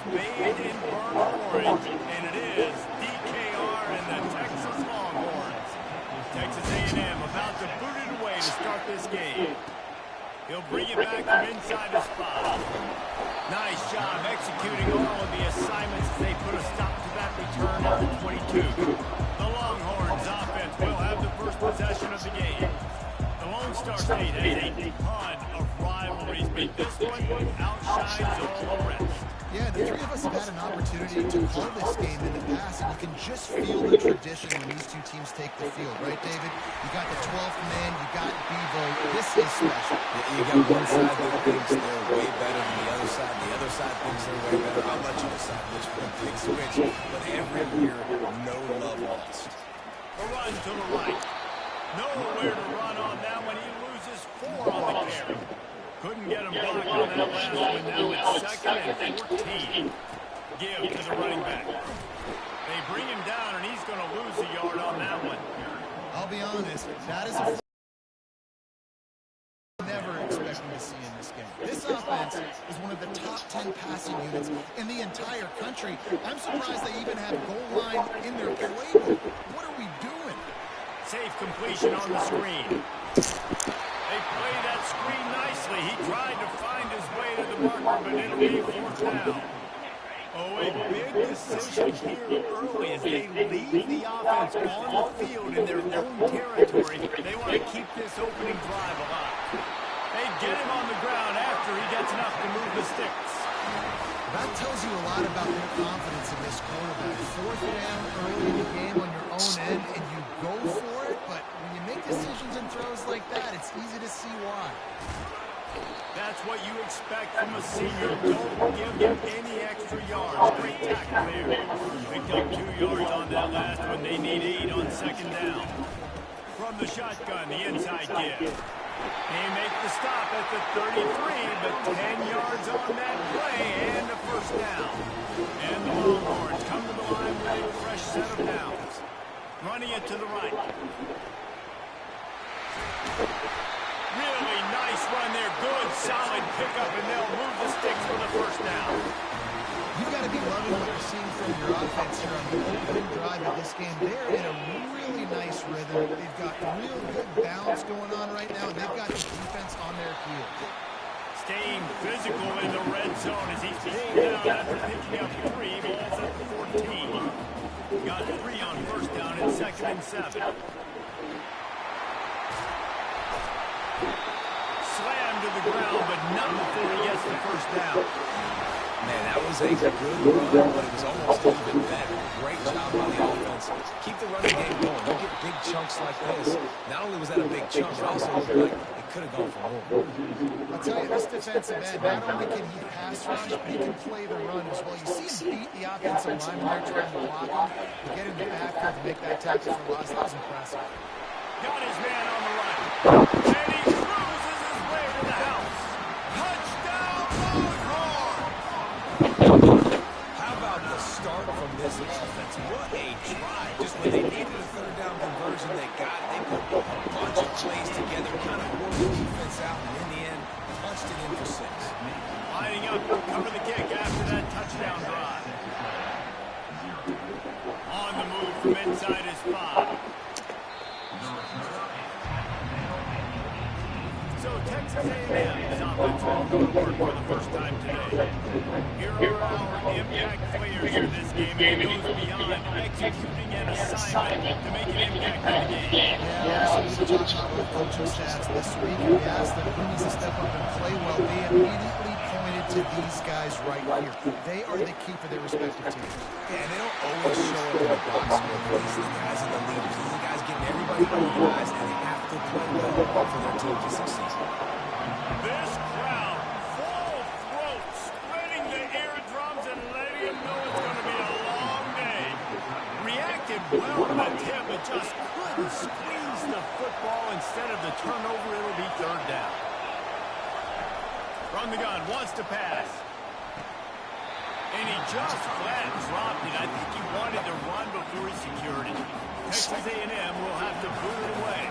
bathed in burnt orange, and it is DKR and the Texas Longhorns. Texas A&M about to boot it away to start this game. He'll bring it back from inside the spot. Nice job executing all of the assignments as they put a stop to that return at the 22. The Longhorns offense will have the first possession of the game. The Lone Star State has a ton of rivalries, but this one outshines all the rest. Yeah, the three of us have had an opportunity to call this game in the past, and you can just feel the tradition when these two teams take the field, right, David? You got the 12th man, you got Bevo. This is special. Yeah, you got one side that thinks they're way better than the other side. The other side thinks they're way better. I'll let you decide which one thinks which, but every year, no love lost. A run to the right. Nowhere to run on that one. He loses 4 on the carry. Couldn't get him blocked on that last one. Now it's 2nd and 14. Give to the running back. They bring him down, and he's going to lose a yard on that one. I'll be honest, that is a never expecting to see in this game. This offense is one of the top 10 passing units in the entire country. I'm surprised they even have goal line in their playbook. What are we doing? Safe completion on the screen. They play that screen nicely. He tried to find his way to the marker, but it'll be 4th down. Oh, a big decision here early as they leave the offense on the field in their own territory. They want to keep this opening drive alive. They get him on the ground after he gets enough to move the sticks. That tells you a lot about their confidence in this quarterback. 4th down early in the game on your own end, and you go for it, but when you make decisions and throws like that, it's easy to see why. That's what you expect from a senior. Don't give him any extra yards. Great tackle there. Picked up 2 yards on that last one. They need 8 on 2nd down. From the shotgun, the inside give. They make the stop at the 33, but 10 yards on that play and a 1st down. And the Longhorns come to the line with a fresh set of downs. Running it to the right. Really nice run there. Good, solid pickup, and they'll move the sticks for the 1st down. You've got to be loving what you're seeing from your offense here on the opening drive of this game. They're in a really nice rhythm. They've got real good balance going on right now, and they've got the defense on their heels. Staying physical in the red zone as he's pulled down after picking up 3. Balls at the 14. Got 3 on 1st down and 2nd and 7. Slam to the ground, but not before he gets the 1st down. Man, that was a good run, but it was almost even better. Great job by the offense. Keep the running game going. Don't get big chunks like this. Not only was that a big chunk, it also looked like it could have gone for more. I'll tell you, this defensive end, not only can he pass rush, but he can play the run as well. You see him beat the offensive line when they're trying to block him, and get in the backfield to make that tackle for loss. That was impressive. Got his man on the right. And he cruises his way to the house. Touchdown, Longhorns! How about the start from this offense? What a drive. Just when they needed a 3rd down conversion, they got it. They put a bunch of plays together, kind of wore the defense out, and in the end, punched it in for 6. Lining up to cover the kick after that touchdown drive. On the move from inside his 5. So Texas A&M's offense will go to work for the 1st time today. Here are our impact players in this game, and it goes beyond executing an assignment to make an impact in the game. Yeah, so we talked about coaching staffs this week, and we asked them who needs to step up and play well. They immediately pointed to these guys right here. They are the key for their respective teams. Yeah, they don't always show up in the box score, but these are the guys in the leaders. These are the guys getting everybody organized, and they have to play well for their team to succeed. This crowd, full throat, spreading the eardrums and letting them know it's going to be a long day. Reacted well to the tip, but just couldn't squeeze the football. Instead of the turnover, it'll be 3rd down. From the gun, wants to pass. And he just flat dropped it. I think he wanted to run before he secured it. Texas A&M will have to boot it away.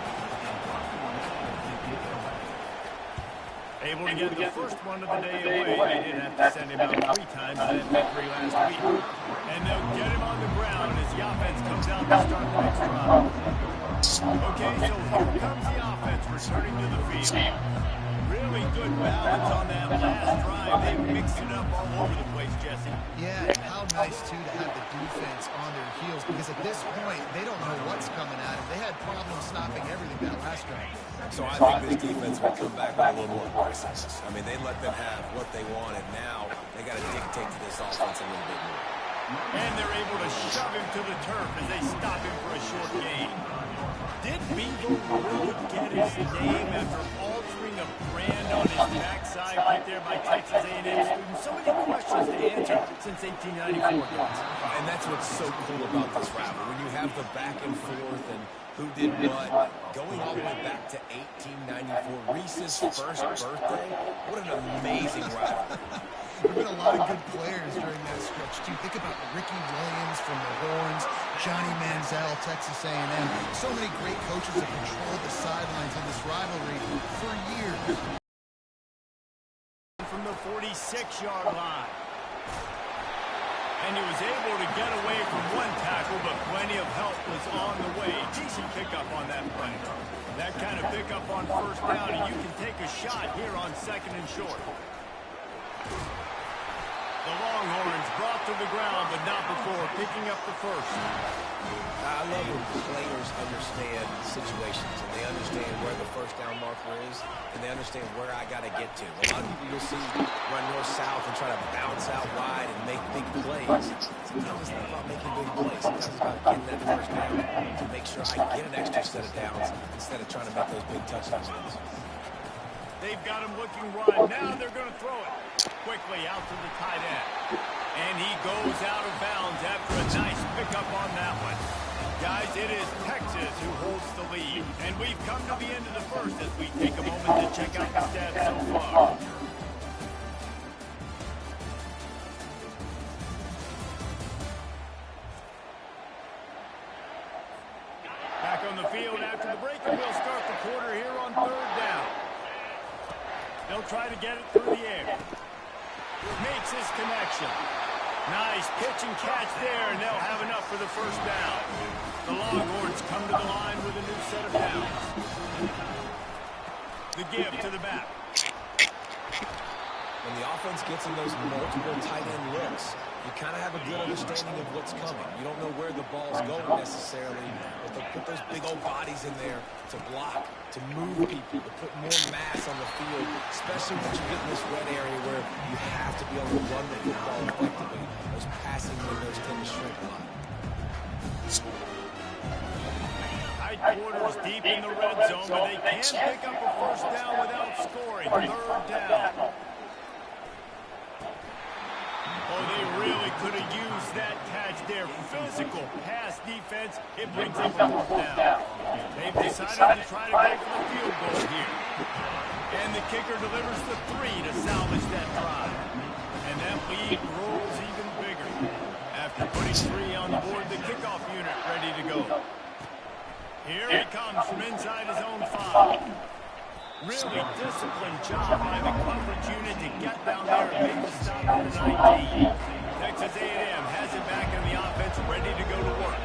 Able to get the first one of the day away. They did have to send him out 3 times in that victory last week. And they'll get him on the ground as the offense comes out to start the next drive. Okay, so here comes the offense returning to the field. Really good balance on that last drive. They mixed it up all over the place, Jesse. Yeah, and how nice, too, to have the defense on their heels, because at this point, they don't know what's coming at them. They had problems stopping everything that last drive. So I think this defense will come back with a little more aggressiveness. I mean, they let them have what they wanted. Now they got to dictate to this offense a little bit more. And they're able to shove him to the turf as they stop him for a short gain. Did Beagle really get his name after altering a brand on his backside right there by Texas A&M students? So many questions to answer since 1894, guys. And that's what's so cool about this rivalry. When you have the back and forth and who did what, going all the way back to 1894, Reese's first birthday, what an amazing rivalry. There have been a lot of good players during that stretch, too. Think about Ricky Williams from the Horns, Johnny Manziel, Texas A&M. So many great coaches have controlled the sidelines in this rivalry for years. From the 46-yard line. And he was able to get away from one tackle, but plenty of help was on the way. Decent pickup on that play. That kind of pickup on first down, and you can take a shot here on 2nd and short. The Longhorns brought to the ground, but not before picking up the first. I love when players understand situations, and they understand where the first down marker is, and they understand where I got to get to. A lot of people you'll see run north-south and try to bounce out wide and make big plays. Sometimes it's not about making big plays. Sometimes it's about getting that first down to make sure I get an extra set of downs instead of trying to make those big touchdown runs. They've got him looking right. Now they're going to throw it quickly out to the tight end. And he goes out of bounds after a nice pickup on that one. Guys, it is Texas who holds the lead. And we've come to the end of the first as we take a moment to check out the stats so far. Back on the field after the break, and we'll start the quarter here on 3rd down. They'll try to get it through the air. Makes his connection. Nice pitch and catch there, and they'll have enough for the first down. The Longhorns come to the line with a new set of downs. The give to the back. When the offense gets in those multiple tight end looks, you kind of have a good understanding of what's coming. You don't know where the ball's going necessarily, but they'll put those big old bodies in there to block, to move people, to put more mass on the field, especially when you get in this red area where you have to be able to run the football effectively. Those passing windows tend to shrink a lot. Tight quarters deep in the red zone, but they can pick up a first down without scoring. 3rd down. Oh, they really could have used that catch there. Physical pass defense. It brings up a 4th down. They've decided to try to go for the field goal here. And the kicker delivers the 3 to salvage that drive. And that lead grows even bigger. After putting 3 on the board, the kickoff unit ready to go. Here he comes from inside his own 5. Really disciplined job by the coverage unit to get down there and make the stop at the 19. Texas A&M has it back in the offense, ready to go to work.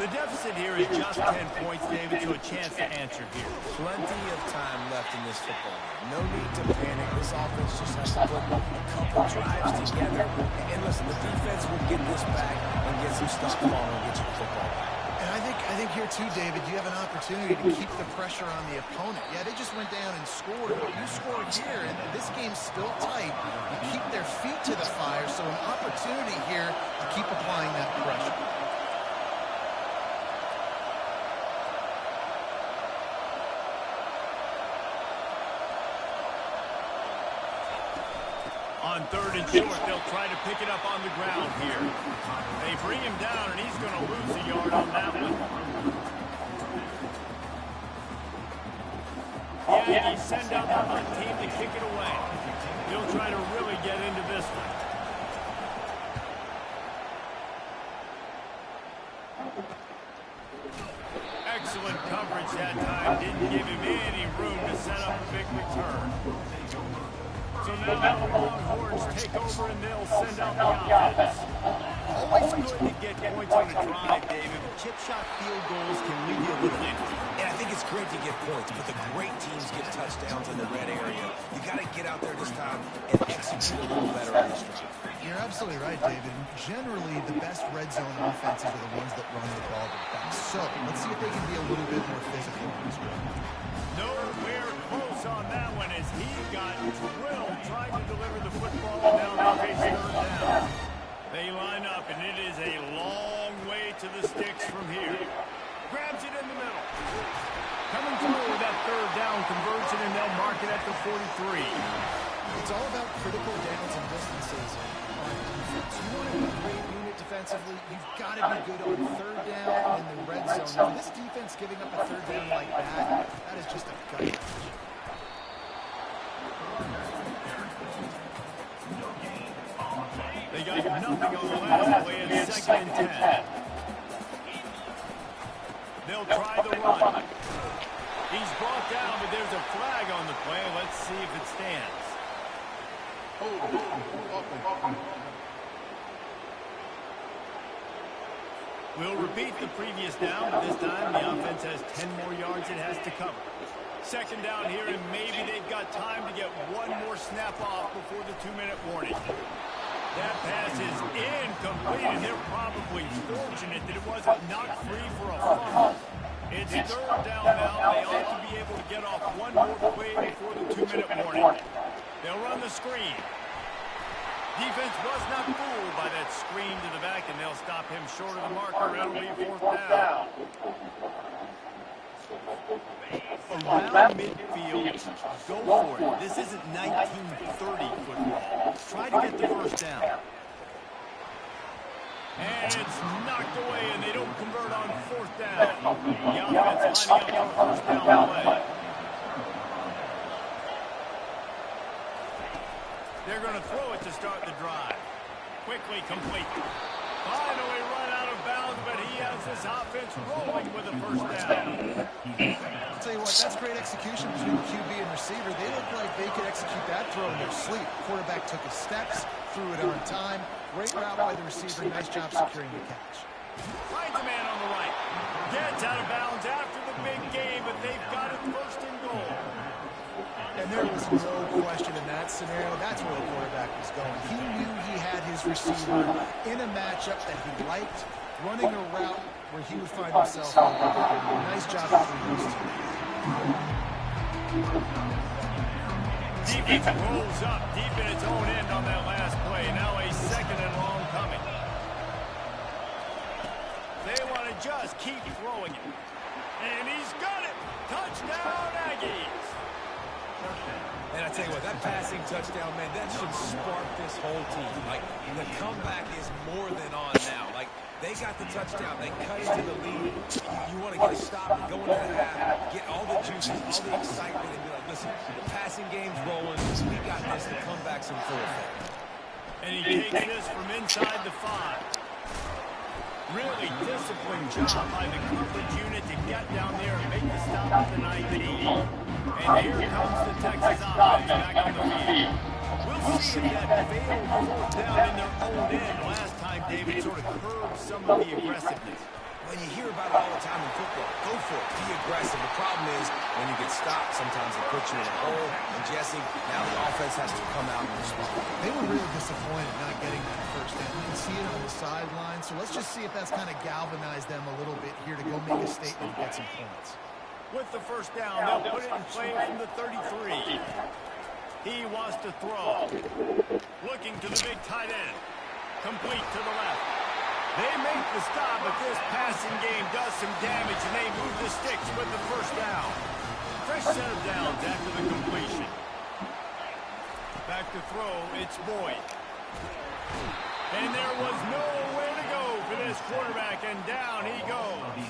The deficit here is just 10 points, David, so a chance to answer here. Plenty of time left in this football game. No need to panic. This offense just has to put a couple drives together. And listen, the defense will get this back and get some stuff going and get you the football back. And I think here too, David, you have an opportunity to keep the pressure on the opponent. Yeah, they just went down and scored, but you scored here, and this game's still tight. You keep their feet to the fire, so an opportunity here to keep applying that pressure. On 3rd and short, they'll try to pick it up on the ground here. They bring him down, and he's going to lose a yard on that one. The Aggies send out the punt team to kick it away. He'll try to really get into this one. Excellent coverage that time. Didn't give him any room to set up a big return. So now the Longhorns take over and they'll send out the offense. Always good to get points on a drive, David, but chip shot field goals can leave you a little empty. And I think it's great to get points, but the great teams get touchdowns in the red area. You got to get out there this time and execute a little better on this drive. You're absolutely right, David. Generally, the best red zone offenses are the ones that run the ball the best. So let's see if they can be a little bit more physical on this one. Nowhere close on that one as he got drilled trying to deliver the football, and now they face third down. They line up, and it is a long way to the sticks from here. Grabs it in the middle. Coming through with that third down conversion, and they'll mark it at the 43. It's all about critical downs and distances on defense. You want to be a great unit defensively, you've got to be good on third down in the red zone. For this defense giving up a third down like that, that is just a gut punch. They got nothing on the last play at 2nd and 10. They'll try the run. He's brought down, but there's a flag on the play. Let's see if it stands. We'll repeat the previous down, but this time the offense has 10 more yards it has to cover. 2nd down here, and maybe they've got time to get one more snap off before the 2-minute warning. That pass is incomplete, and they're probably fortunate that it wasn't knocked free for a fumble. It's 3rd down now. They ought to be able to get off one more play before the 2-minute warning. They'll run the screen. Defense was not fooled by that screen to the back, and they'll stop him short of the marker. It'll be 4th down. Around midfield, go for it. This isn't 1930 football. Try to get the 1st down. And it's knocked away, and they don't convert on 4th down. The offense lining up for a 1st down play. They're going to throw it to start the drive. Quickly complete. Finally run out of bounds, but he has this offense rolling with a 1st down. I'll tell you what, that's great execution between QB and receiver. They look like they could execute that throw in their sleep. Quarterback took his steps, threw it on time. Great route by the receiver. Nice job securing the catch. Finds a man on the right. Gets out of bounds after the big game, but they've got it 1st and goal. And there was no question in that scenario. That's where the quarterback was going. He knew he had his receiver in a matchup that he liked, running a route where he would find himself. Nice job between those two. Defense rolls up deep in its own end on that last play. Now a 2nd and long coming. They want to just keep throwing it. And he's got it. Touchdown, Aggies. And I tell you what, that passing touchdown, man, that should spark this whole team. Like, the comeback is more than on now. Like, they got the touchdown. They cut into the lead. You want to get a stop and go into the half, get all the juices, all the excitement, and be like, listen, the passing game's rolling. We got this. The comeback's in full effect. And he takes this from inside the 5. Really disciplined job by the coverage unit to get down there and make the stop at the 19. And here comes the Texas offense back on the field. We'll see if that failed 4th down in their own end last time, David, sort of curbed some of the aggressiveness. When you hear about it all the time in football, go for it. Be aggressive. The problem is when you get stopped, sometimes it puts you in a hole. And Jesse, now the offense has to come out and respond. They were really disappointed not getting that 1st down. You can see it on the sideline. So let's just see if that's kind of galvanized them a little bit here to go make a statement and get some points. With the 1st down, they'll put it in play from the 33. He wants to throw. Looking to the big tight end. Complete to the left. They make the stop, but this passing game does some damage, and they move the sticks with the 1st down. Fresh set of downs after the completion. Back to throw, it's Boyd. And there was nowhere to go for this quarterback, and down he goes.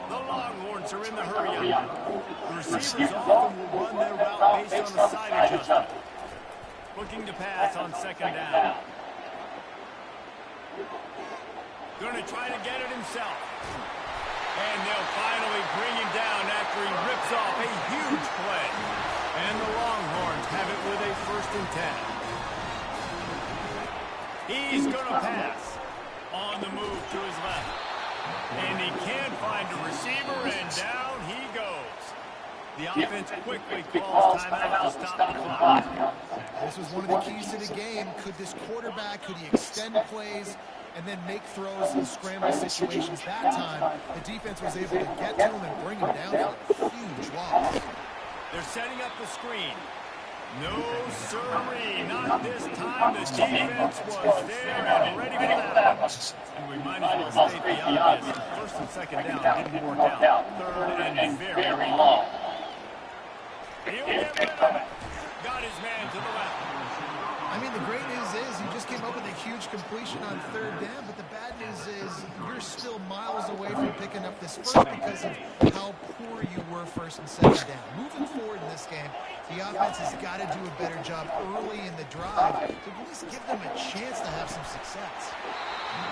The Longhorns are in the hurry-up. The receivers often will run their route based on a side adjustment. Looking to pass on 2nd down. Going to try to get it himself. And they'll finally bring him down after he rips off a huge play. And the Longhorns have it with a 1st and 10. He's going to pass. On the move to his left. And he can't find a receiver, and down he goes. The offense quickly calls timeout to stop the clock. This was one of the keys to the game. Could this quarterback, could he extend plays and then make throws in scramble situations? That time, the defense was able to get to him and bring him down for a huge loss. They're setting up the screen. No, sirree, not this time. The defense was there and ready for that. And we might as well state the obvious. 1st and 2nd down didn't work out. 3rd and very long. He'll get rid of it. Got his man to the left. I mean, the great news is he just came up with a huge completion on 3rd down, but the bad news is you're still miles away from picking up this first because of how poor you were 1st and 2nd down. Moving forward in this game, the offense has got to do a better job early in the drive to at least give them a chance to have some success.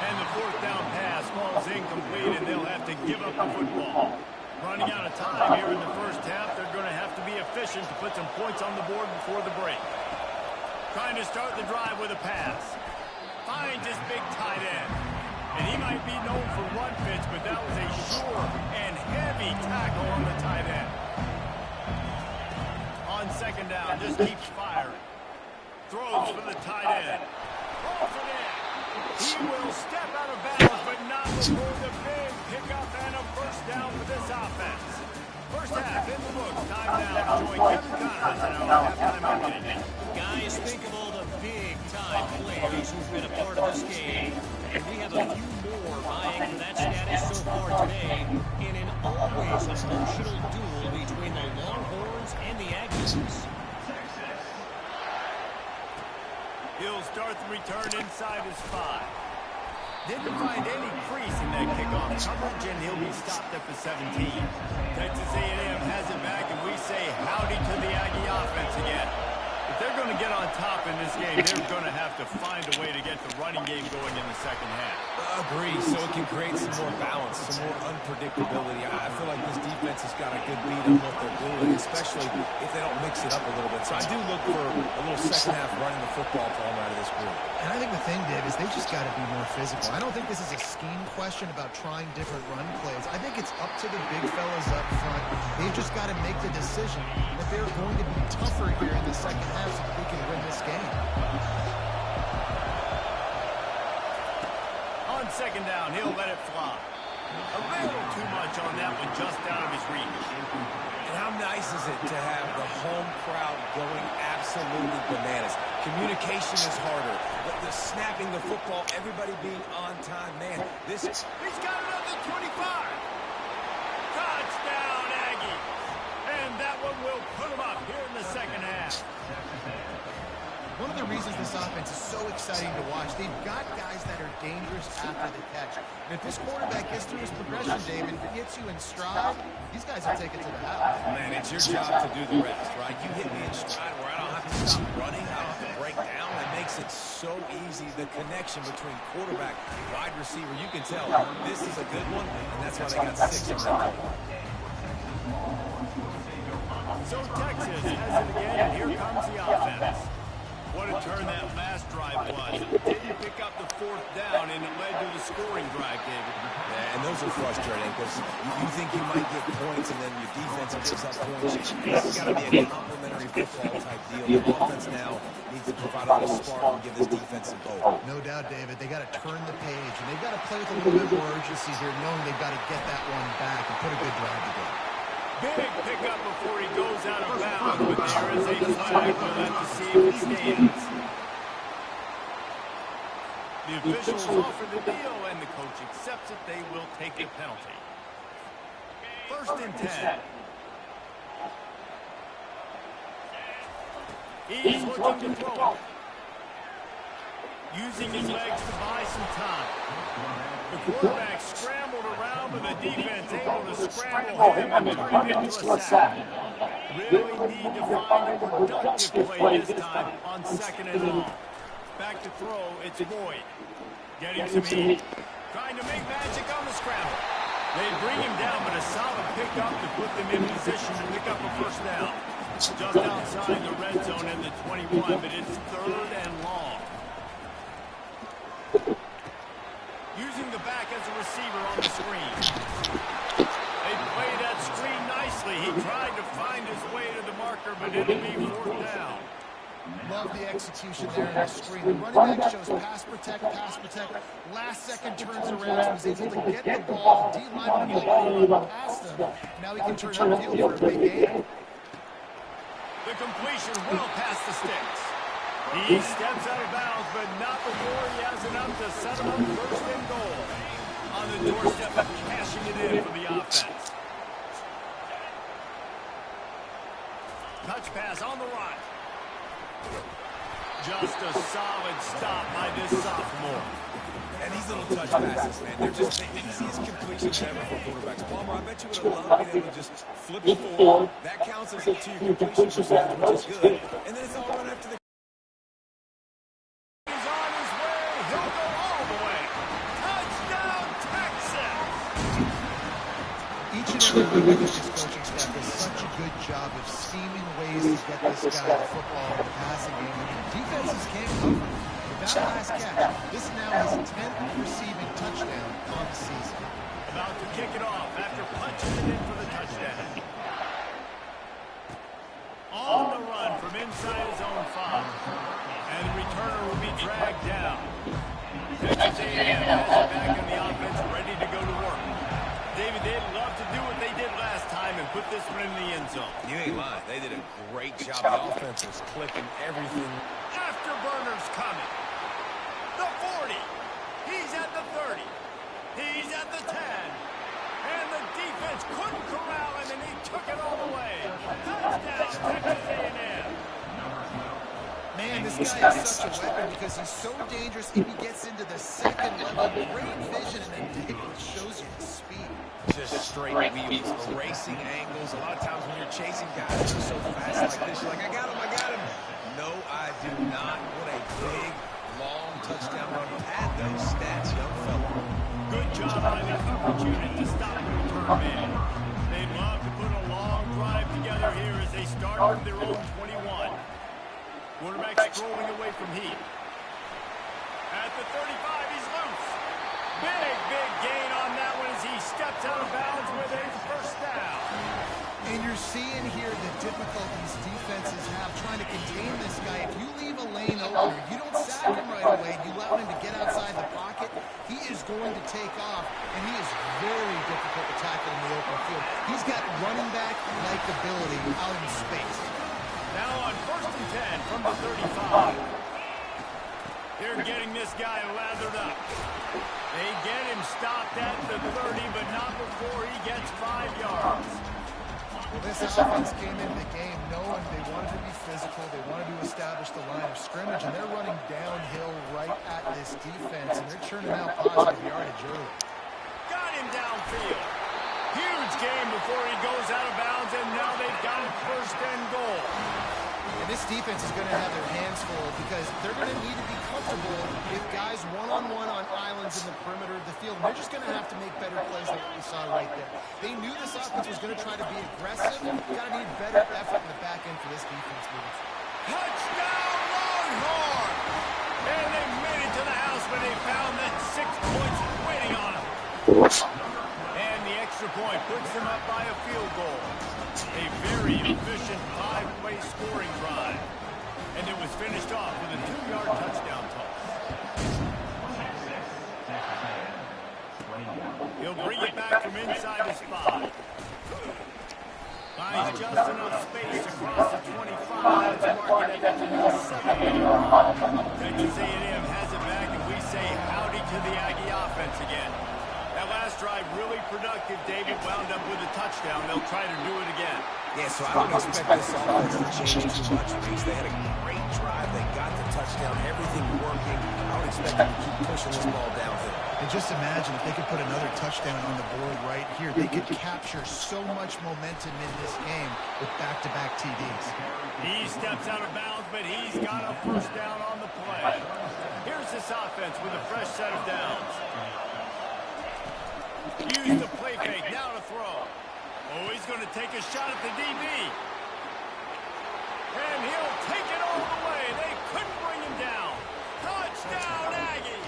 And the 4th down pass falls incomplete, and they'll have to give up the football. Running out of time here in the 1st half, they're going to have to be efficient to put some points on the board before the break. Trying to start the drive with a pass. Finds his big tight end. And he might be known for run fits, but that was a sure and heavy tackle on the tight end. On 2nd down, just keeps firing. Throws for the tight end. Rolls it in. He will step out of bounds, but not before the big pickup and a 1st down for this offense. 1st half in the books. Time now. Join Kevin Connors and our halftime meeting. Guys, think of all the big-time players who've been a part of this game. And we have a few more vying for that status so far today in an always emotional duel between the Longhorns and the Aggies. He'll start the return inside his 5. Didn't find any crease in that kickoff coverage, and he'll be stopped at the 17. Texas A&M has it back, and we say howdy to the Aggie offense again. If they're going to get on top in this game, they're going to have to find a way to get the running game going in the 2nd half. Agree, so it can create some more balance, some more unpredictability. I feel like this defense has got a good beat on what they're doing, especially if they don't mix it up a little bit. So I do look for a little 2nd half running the football from out of this group. And I think the thing, Dave, is they just got to be more physical. I don't think this is a scheme question about trying different run plays. I think it's up to the big fellas up front. They've just got to make the decision that they're going to be tougher here in the 2nd half so that they can win this game. On 2nd down, he'll let it fly. A little too much on that one, just out of his reach. And how nice is it to have the home crowd going absolutely bananas? Communication is harder. But the snapping the football, everybody being on time, man, this is... He's got another 25. Touchdown, Aggie. And that one will put him up here in the 2nd half. One of the reasons this offense is so exciting to watch, they've got guys that are dangerous after the catch. And if this quarterback gets through his progression, David, if it gets you in stride, these guys will take it to the house. Man, it's your job to do the rest, right? You hit me in stride where I don't have to stop running, I don't have to break down. It makes it so easy, the connection between quarterback and wide receiver. You can tell this is a good one, and that's why they got 6 on that. So Texas has it again, and here comes the offense. What a turn that last drive was. It didn't pick up the 4th down, and it led to the scoring drive, David. Yeah, and those are frustrating because you think you might get points, and then your defense gives up points. It's got to be a complimentary football type deal. The offense now needs to provide a little spark and give this defense some hope. No doubt, David. They got to turn the page, and they've got to play with a little bit more urgency here, knowing they've got to get that one back and put a good drive together. Big pickup before he goes out of bounds, but there is a flag. We'll have to see if it stands. The officials offer the deal, and the coach accepts it. They will take the penalty. 1st and 10. He's looking to throw. Using his legs to buy some time. The quarterback scrambled around, but the defense able to scramble him and turn him into a sack. Really need to find a productive play this time on 2nd and long. Back to throw, it's Boyd. Getting some heat. Trying to make magic on the scramble. They bring him down, but a solid pickup to put them in position to pick up a first down. Just outside the red zone in the 21, but it's 3rd and long. Using the back as a receiver on the screen. They play that screen nicely. He tried to find his way to the marker, but it'll be 4th down. Love the execution there in the screen. The running back shows pass protect, pass protect. Last second turns around, so he's able to get the ball. D-line will run past him. Now he can turn upfield for a big gain. The completion well past the sticks. He steps out of bounds, but not before he has enough to set him up 1st and goal. On the doorstep of cashing it in for the offense. Touch pass on the run. Just a solid stop by this sophomore. And these little touch passes, man, they're just the easiest completions ever for quarterbacks. Palmer, I bet you would have loved being able to just flip it forward. That counts as a 2 completion percentage, which is good. And then it's all run after the... He's on his way. He'll go all the way. Touchdown, Texas! Each and every week of this coaching staff does such a good job of scheming ways to get this guy the football in the passing game. I mean, defenses can't cover him. That last catch, this now his 10th receiving touchdown on the season. About to kick it off after punching it in for the touchdown. On the run from inside his own 5. And the returner will be dragged down. Texas A&M has it back in the offense, ready to go to work. David, they'd love to do what they did last time and put this one in the end zone. You ain't lying. They did a great job. The offense was clicking everything. Afterburners coming. The 40. He's at the 30. He's at the 10. And the defense couldn't corral him, and he took it all the way. Touchdown, Texas A&M. Man, this guy is such a weapon because he's so dangerous if he gets into the second level. Great vision, and then it shows you his speed. Just straight wheels, erasing angles. A lot of times when you're chasing guys who are so fast like this, you're like, I got him, I got him. No, I do not. What a big, long touchdown run. Pad those stats, young fella. Good job by the coverage unit to stop the return man. They'd love to put a long drive together here as they start from their own 21. Quarterback's throwing away from Heat. At the 35, he's loose. Big gain on that one as he steps out of bounds with a first down. And you're seeing here the difficulties defenses have trying to contain this guy. If you leave a lane open, you don't sack him right away, you allow him to get outside the pocket, he is going to take off, and he is very difficult to tackle in the open field. He's got running back-like ability out in space. Now on 1st and 10 from the 35. They're getting this guy lathered up. They get him stopped at the 30, but not before he gets 5 yards. This offense came into the game knowing they wanted to be physical, they wanted to establish the line of scrimmage, and they're running downhill right at this defense, and they're churning out positive yardage early. Got him downfield. Huge game before he goes out of bounds, and now they've got him 1st and goal. And this defense is going to have their hands full because they're going to need to be comfortable with guys one-on-one on islands in the perimeter of the field. And they're just going to have to make better plays than what we saw right there. They knew this offense was going to try to be aggressive. Got to need better effort in the back end for this defense moving forward. Touchdown, Longhorn! And they made it to the house when they found that 6 points waiting on them. And the extra point puts them up by a field goal. A very efficient 5-play scoring drive. And it was finished off with a 2-yard touchdown toss. He'll bring it back from inside his 5. Finds just enough space across the 25. It's marking it at the 7-yard line. Texas A&M has it back, and we say howdy to the Aggie offense again. That last drive really productive. David wound up with a touchdown. They'll try to do it again. Yeah, so I don't expect this offense to change too much. They had a great drive. They got the touchdown. Everything working. I would expect them to keep pushing this ball downhill. And just imagine if they could put another touchdown on the board right here. They could capture so much momentum in this game with back-to-back TDs. He steps out of bounds, but he's got a first down on the play. Here's this offense with a fresh set of downs. Use the play fake. Now to throw. Oh, he's going to take a shot at the DB. And he'll take it all the way. They couldn't bring him down. Touchdown, Aggies.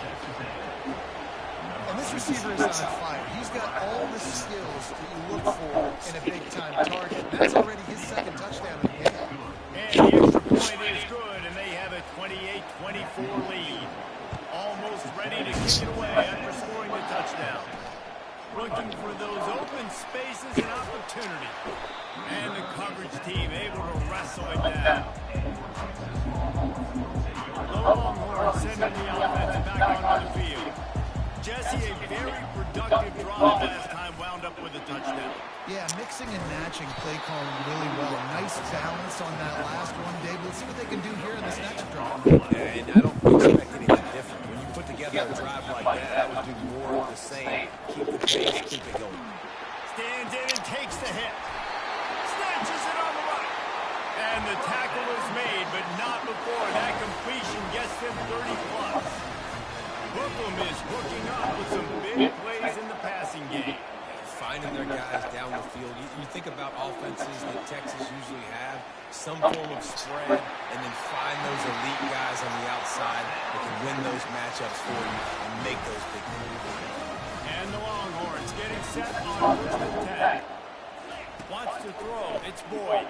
And this receiver is on fire. He's got all the skills that you look for in a big-time target. That's already his second touchdown of the game. And the extra point is good, and they have a 28-24 lead. Almost ready to kick it away after scoring the touchdown. Looking for those open spaces and opportunity. And the coverage team able to wrestle it down. The Longhorns sending the offense back onto the field. Jesse, a very productive drive last time, wound up with a touchdown. Yeah, mixing and matching play calling really well. Nice balance on that last one, Dave. Let's see what they can do here in this next drive. And I don't expect anything different. When you put together a drive like that would do more of the same. Keep the pace, keep it going. Stands in and takes the hit. Snatches it on the right. And the tackle is made, but not before that completion gets them 30+. Brooklyn is hooking up with some big plays in the passing game. Finding their guys down the field. You think about offenses that Texas usually have, some form of spread, and then find those elite guys on the outside that can win those matchups for you and make those big plays. And the Longhorns getting set on 1st and 10. Wants to throw. It's Boyd.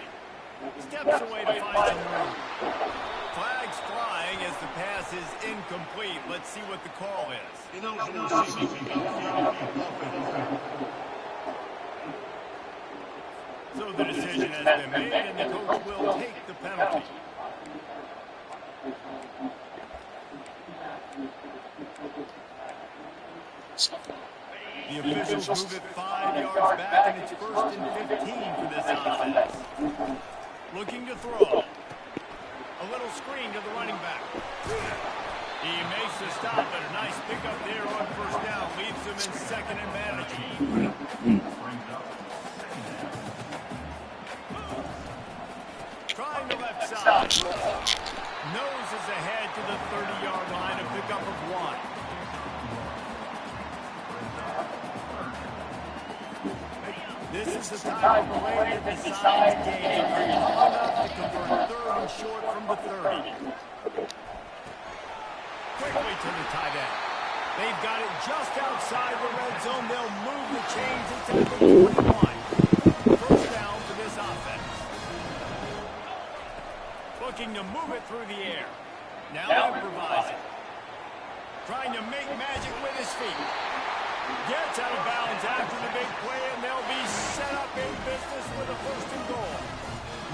Steps away to find some room. Flags flying as the pass is incomplete. Let's see what the call is. So the decision has been made, and the coach will take the penalty. The officials move it 5 yards back, and it's 1st and 15 for this offense. Looking to throw. A little screen to the running back. He makes the stop, but a nice pickup there on 1st down. Leaves him in 2nd and management. Trying the left side. Noses ahead to the 30-yard line, a pickup of 1. This is the time of the play that decides the game. Enough to convert 3rd and short from the 30. Quickly to the tight end. They've got it just outside the red zone. They'll move the chains inside the 21. 1st down for this offense. Looking to move it through the air. Now improvising. Trying to make magic with his feet. Gets out of bounds after the big play, and they'll be set up in business with a 1st and goal.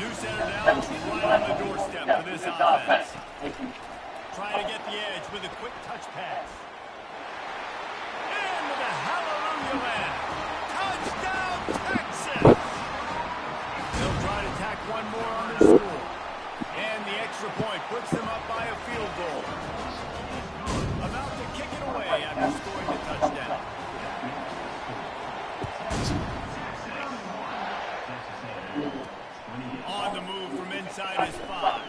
New center down, right on the doorstep for this offense. Trying to get the edge with a quick touch pass. Into the hallelujah land. Touchdown, Texas! They'll try to tack one more on their score. And the extra point puts them up by a field goal. About to kick it away after scoring the touchdown. On the move from inside his 5.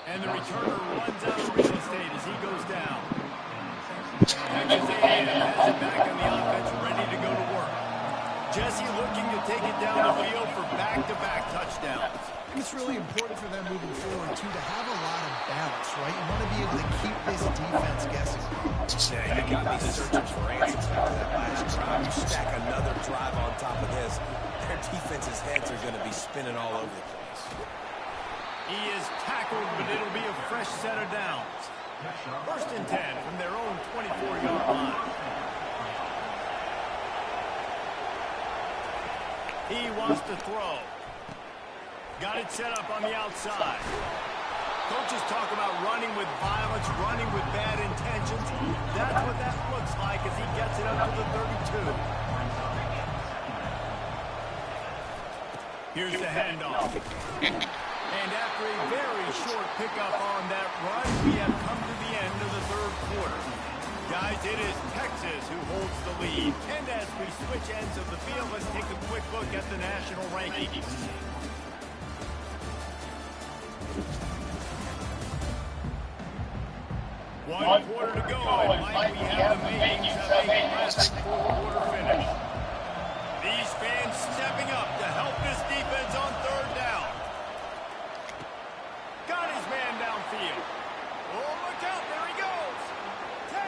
And the returner runs out of real estate as he goes down. Texas A&M has it back on the offense, ready to go to work. Jesse looking to take it down the field for back-to-back touchdowns. I think it's really important for them moving forward, too, to have a lot of balance, right? You want to be able to keep this defense guessing. Yeah, you got me searching for answers after that last drive. You stack another drive on top of this, their defense's heads are going to be spinning all over the place. He is tackled, but it'll be a fresh set of downs. 1st and 10 from their own 24-yard line. He wants to throw. Got it set up on the outside. Coaches talk about running with violence, running with bad intentions. That's what that looks like as he gets it up to the 32. Here's the handoff. And after a very short pickup on that run, we have come to the end of the 3rd quarter. Guys, it is Texas who holds the lead. And as we switch ends of the field, let's take a quick look at the national rankings. 1 quarter to go, and might we have the makings of a classic fourth-quarter finish. These fans stepping up to help this defense on third down. Got his man downfield. Oh, look out, there he goes. 10.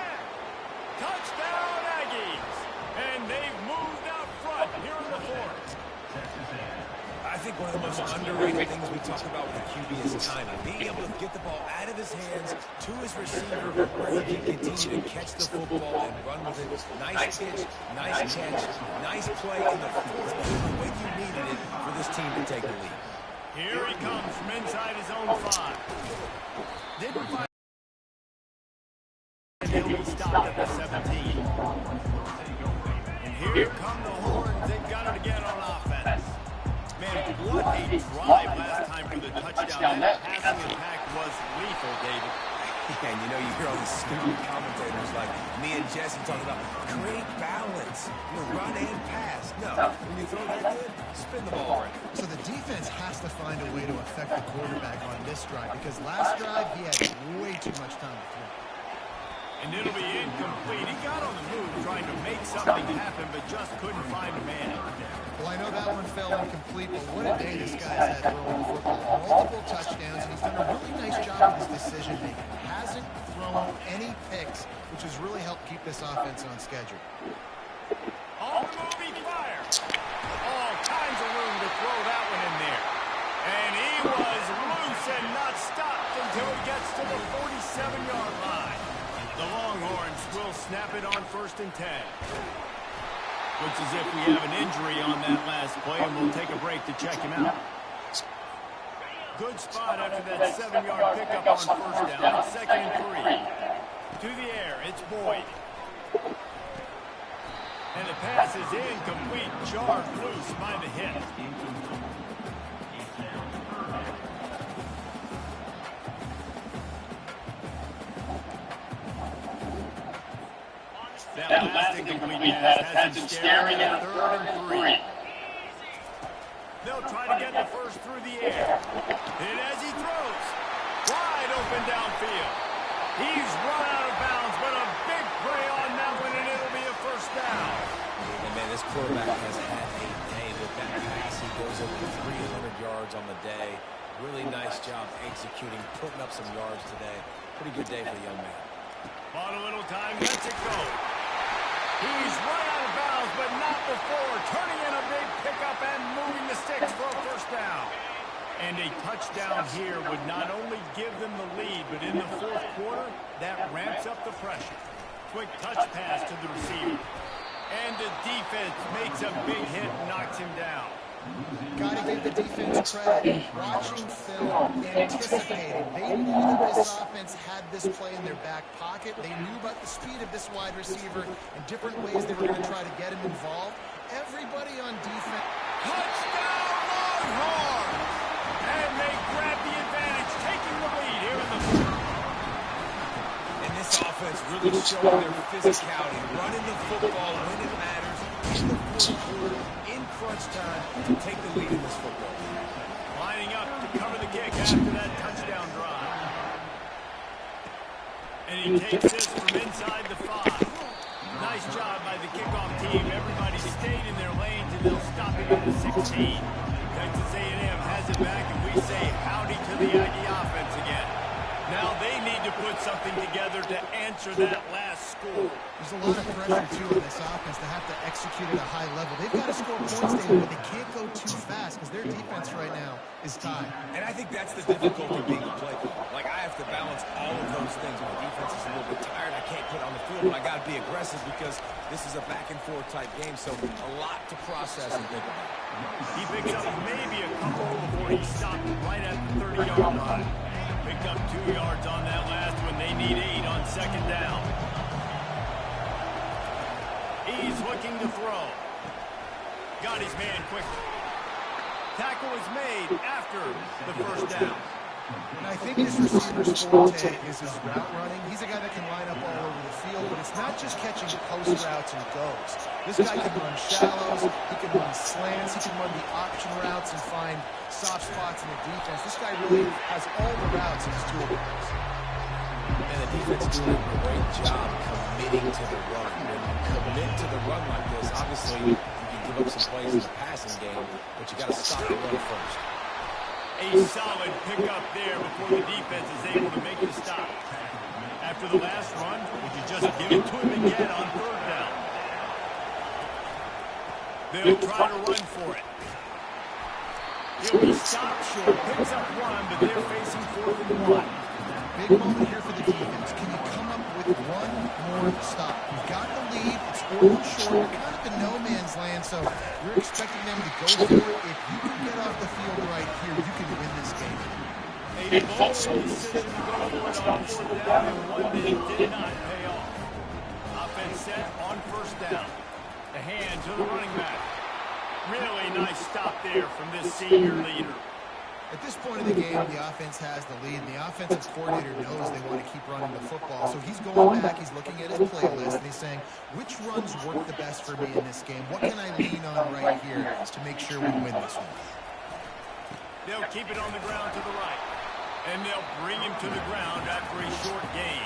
Touchdown, Aggies. And they've moved out front here in the fourth. I think one of the most underrated things we talk about with the QB is timing. Being able to get the ball out of his hands to his receiver where he can continue to catch the football and run with it. Nice pitch, nice catch, nice play in the fourth quarter when you needed it for this team to take the lead. Here he comes from inside his own 5. Didn't find he'll be stopped at the 17. And here come the horns. They've got it again on offense. Man, what a drive last time for the touchdown. That passing attack was lethal, David. And you know, you hear all these stupid commentators like me and Jesse talking about great balance, run and pass. No, when you throw that good, spin the ball right. So the defense has to find a way to affect the quarterback on this drive because last drive he had way too much time to throw. And it'll be incomplete. He got on the move trying to make something happen, but just couldn't find a man. Well, I know that one fell incomplete, but what a day this guy's had throwing the football. Multiple touchdowns, and he's done a really nice job with his decision-making. Hasn't thrown any picks, which has really helped keep this offense on schedule. On the move, he fires. All kinds of room to throw that one in there. And he was loose and not stopped until he gets to the 47-yard line. The Longhorns will snap it on 1st and 10. Looks as if we have an injury on that last play, and we'll take a break to check him out. Good spot after that 7-yard pickup on 1st down. It's 2nd and 3. To the air, it's Boyd. And the pass is incomplete. Jarred loose by the hit. That last incomplete pass has him staring at 3rd and 3. They'll try to get the first through the air. And as he throws, wide open downfield. He's run out of bounds, but a big play on that one, and it'll be a 1st down. And man, this quarterback has had a day with that pass. He goes over 300 yards on the day. Really nice job executing, putting up some yards today. Pretty good day for the young man. Bought a little time, lets it go. He's run out of bounds, but not before. Turning in a big pickup and moving the sticks for a 1st down. And a touchdown here would not only give them the lead, but in the 4th quarter, that ramps up the pressure. Quick touch pass to the receiver. And the defense makes a big hit and knocks him down. Got to give the defense credit. Watching film, anticipating. They knew that this offense had this play in their back pocket. They knew about the speed of this wide receiver and different ways they were going to try to get him involved. Everybody on defense. Touchdown, Longhorns! And they grab the advantage, taking the lead here in the fourth. And this offense really showing their physicality, running the football when it matters in the 4th quarter, in crunch time, to take the lead in this football. Lining up to cover the kick after that touchdown drive. And he takes this from inside the 5. Nice job by the kickoff team. Everybody stayed in their lanes, and they'll stop it at the 16. Texas A&M has it back, and we say howdy to the Aggie offense again. Now they need to put something together to answer that last score. There's a lot of pressure, too, on this offense to have to execute at a high level. They've got to score points, David, but they can't go too fast because their defense right now is tied. And I think that's the difficulty being a play caller. Like, I have to balance all of those things. My defense is a little bit tired. I can't put on the field, but I got to be aggressive because this is a back-and-forth type game, so a lot to process and think about. He picks up maybe a couple before he stopped right at the 30-yard line. Picked up 2 yards on that last one. They need 8 on 2nd down. He's looking to throw. Got his man quickly. Tackle is made after the 1st down. And I think his receiver's forte is his route running. He's a guy that can line up all over the field, but it's not just catching post routes and goes. This guy can run shallows, he can run slants, he can run the option routes and find soft spots in the defense. This guy really has all the routes in his toolbox. And the defense is doing a great job committing to the run. When you commit to the run like this, obviously you can give up some plays in the passing game, but you got to stop the run first. A solid pickup there before the defense is able to make the stop. After the last run, would you just give it to him again on third down? They'll try to run for it. He'll be stopped short, picks up one, but they're facing 4th and 1. Big moment here for the defense. Can you come up with one more stop? You've got the lead. It's 4th and short. You're kind of in no man's land, so you're expecting them to go for it. If you can get off the field right here, you can win this game. A bold decision to go for it on 4th down, and one that did not pay off. Offense set on 1st down. The hand to the running back. Really nice stop there from this senior leader. At this point of the game, the offense has the lead, and the offensive coordinator knows they want to keep running the football. So he's going back, he's looking at his playlist, and he's saying, which runs work the best for me in this game? What can I lean on right here to make sure we win this one? They'll keep it on the ground to the right, and they'll bring him to the ground after a short gain.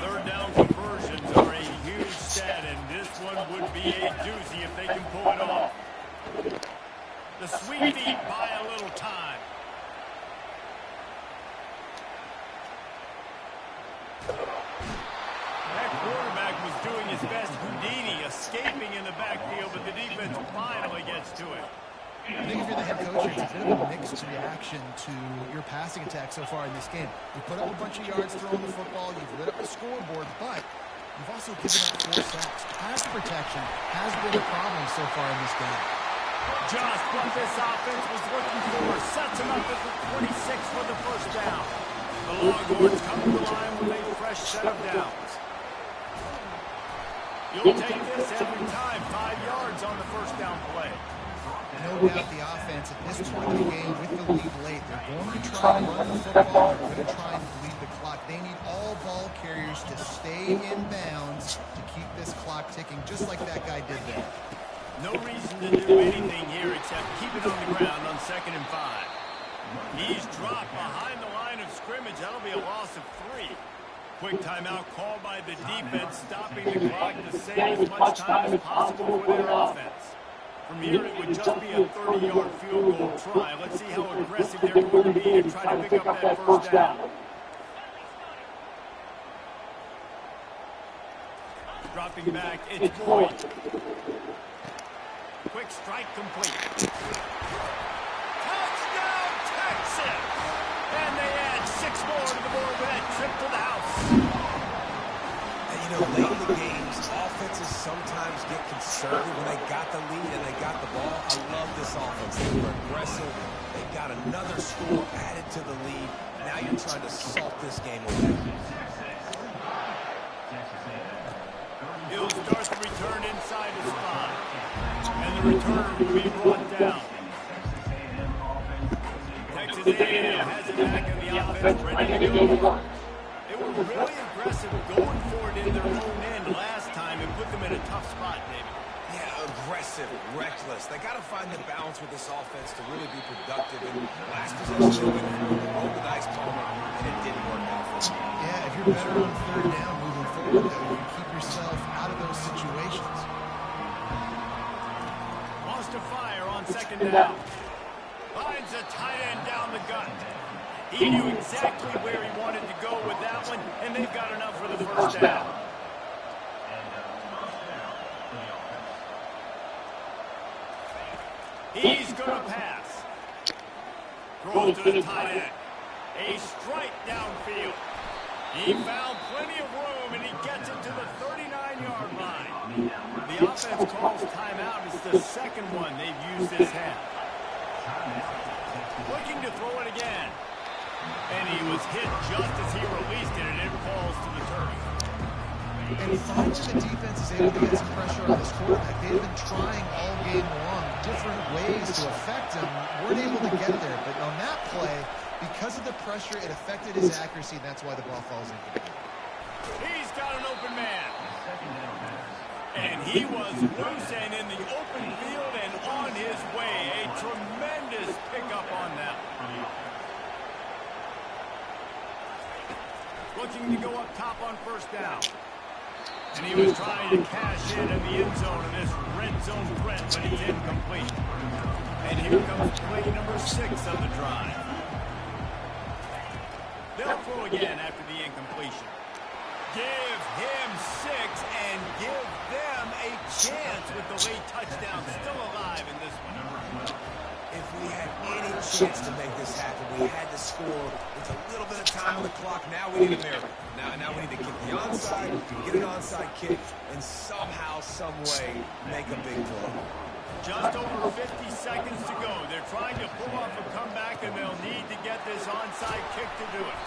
3rd down conversions are a huge stat, and this one would be a doozy if they can pull it off. The sweep feet buy a little time. That quarterback was doing his best Houdini, escaping in the backfield, but the defense finally gets to it. I think if you're the head coach, it's a bit of a mixed reaction to your passing attack so far in this game. You put up a bunch of yards throwing the football, you've lit up the scoreboard, but you've also given up 4 sacks. Pass protection has been a problem so far in this game. Just what this offense was looking for. Sets him up at the 26 for the 1st down. The Longhorns come to the line with a fresh set of downs. You'll take this every time. 5 yards on the 1st down play. No doubt the offense at this point of the game with the lead late, they're going to try and run the football. They're going to try and bleed the clock. They need all ball carriers to stay in bounds to keep this clock ticking, just like that guy did there. No reason to do anything here except keep it on the ground on 2nd and 5. He's dropped behind the line of scrimmage. That'll be a loss of 3. Quick timeout called by the defense, stopping the clock to save as much time as possible for their offense. From here, it would just be a 30-yard field goal try. Let's see how aggressive they're going to be to try to pick up that 1st down. Dropping back, it's Boyd. Quick strike complete. Touchdown, Texas! And they add 6 more to the board with that trip to the house. And you know, late in the games, offenses sometimes get conservative when they got the lead and they got the ball. I love this offense. They were aggressive. They got another score added to the lead. Now you're trying to salt this game away. He'll start the return inside the spot. And the returner will be brought down. Texas A&M has it back in the offense, ready to go. They were really aggressive going for it in their own end last time and put them in a tough spot, David. Yeah, aggressive, reckless. They got to find the balance with this offense to really be productive. And last possession, they went for the roll with Ice Palmer, and it didn't work out for them. Yeah, if you're better on 3rd down moving forward, though, you can keep yourself out of those situations. Wants to fire on 2nd down. Finds a tight end down the gut. He knew exactly where he wanted to go with that one, and they've got enough for the 1st down. He's going to pass. Throws to the tight end. A strike downfield. He found plenty of room, and he gets it to the 39-yard line. The offense calls timeout. It's the 2nd one they've used this half. Looking to throw it again. And he was hit just as he released it, and it falls to the turf. And finally the defense is able to get some pressure on this quarterback. They've been trying all game long different ways to affect him. Weren't able to get there, but on that play, because of the pressure, it affected his accuracy, and that's why the ball falls incomplete. He's got an open man. And he was loose and in the open field and on his way. A tremendous pickup on that. looking to go up top on first down. And he was trying to cash in the end zone of this red zone threat, but it's incomplete. And here comes play number 6 of the drive. They'll throw again after the incompletion. Give him 6 and give them a chance with the late touchdown still alive in this one. If we had any chance to make this happen, we had to score with a little bit of time on the clock. Now we need a miracle. Now we need to kick the onside, get an onside kick, and somehow, some way, make a big play. Just over 50 seconds to go. They're trying to pull off a comeback, and they'll need to get this onside kick to do it.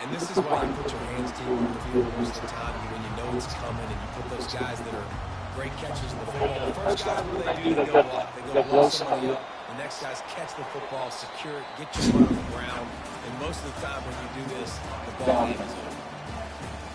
And this is why you put your hands deep on the field most of the time when you know it's coming, and you put those guys that are great catchers in the football. The first guys, what they do, they go blow somebody up. The next guys catch the football, secure it, get your foot on the ground. And most of the time when you do this, the ball game is over.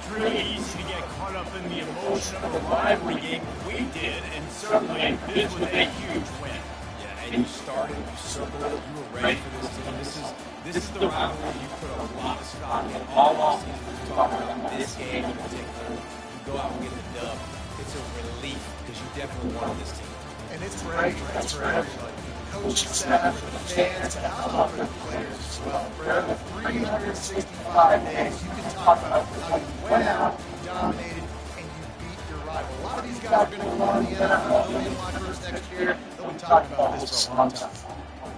It's really easy to get caught up in the emotion of a rivalry game. We did, and certainly this was a huge win. Yeah, and you started, you circled it, you were ready for this team. This is the rivalry you put a lot of stock in all offseason. We've talked about this game in particular. You go out and get the dub. It's a relief because you definitely wanted this team. And it's great for everybody. Coaching staff, for the fans, and how for the players as well. For every 365 days, you can talk about how you went out, you dominated, and you beat your rival. A lot of these guys are going to go on to the NFL, they'll be in lockers next year. They'll be talking about this for a long time.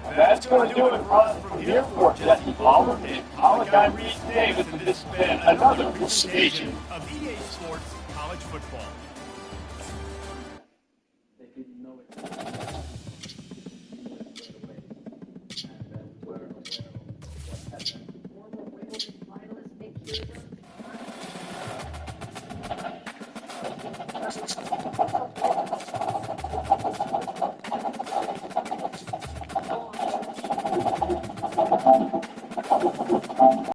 That's going to do it for us from here for Jesse Palmer and Malachi Reed Davis, and this has been another presentation of EA Sports College Football.